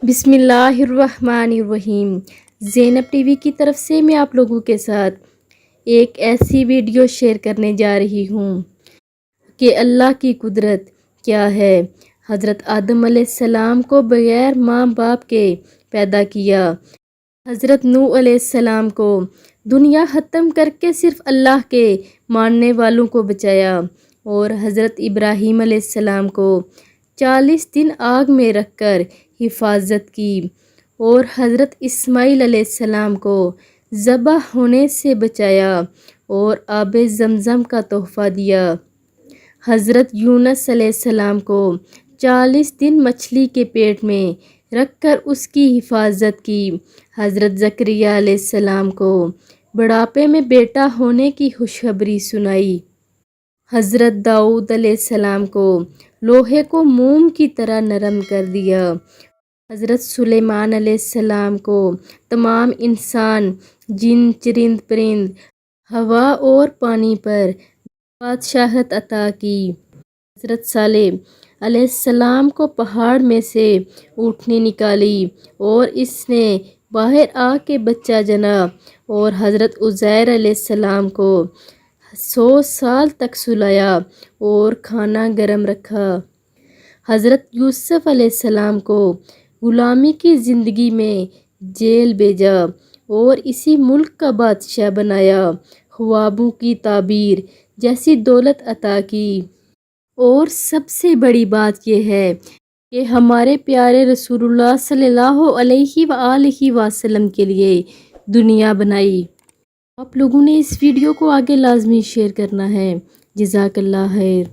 بسم اللہ الرحمن الرحیم۔ زینب ٹی وی کی طرف سے میں آپ لوگوں کے ساتھ ایک ایسی ویڈیو شیئر کرنے جا رہی ہوں کہ اللہ کی قدرت کیا ہے۔ حضرت آدم علیہ السلام کو بغیر ماں باپ کے پیدا کیا۔ حضرت نوح علیہ السلام کو دنیا ختم کر کے صرف اللہ کے ماننے والوں کو بچایا، اور حضرت ابراہیم علیہ السلام کو 40 دن آگ میں رکھ کر حفاظت کی، اور حضرت اسماعیل علیہ السلام کو ذبح ہونے سے بچایا اور آب زمزم کا تحفہ دیا۔ حضرت یونس علیہ السلام کو 40 دن مچھلی کے پیٹ میں رکھ کر اس کی حفاظت کی۔ حضرت زکریا علیہ السلام کو بڑھاپے میں بیٹا ہونے کی خوشخبری سنائی۔ حضرت داؤد علیہ السلام کو لوہے کو موم کی طرح نرم کر دیا۔ حضرت سلیمان علیہ السلام کو تمام انسان، جن، چرند پرند، ہوا اور پانی پر بادشاہت عطا کی۔ حضرت صالح علیہ السلام کو پہاڑ میں سے اونٹنی نکالی اور اس نے باہر آ کے بچہ جنا، اور حضرت عزیر علیہ السلام کو 100 سال تک سلایا اور کھانا گرم رکھا۔ حضرت یوسف علیہ السلام کو غلامی کی زندگی میں جیل بھیجا اور اسی ملک کا بادشاہ بنایا۔ خوابوں کی تعبیر جیسی دولت عطا کی، اور سب سے بڑی بات یہ ہے کہ ہمارے پیارے رسول اللہ صلی اللہ علیہ وآلہ وسلم کے لیے دنیا بنائی۔ آپ لوگوں نے اس ویڈیو کو آگے لازمی شیئر کرنا ہے۔ جزاک اللہ خیر۔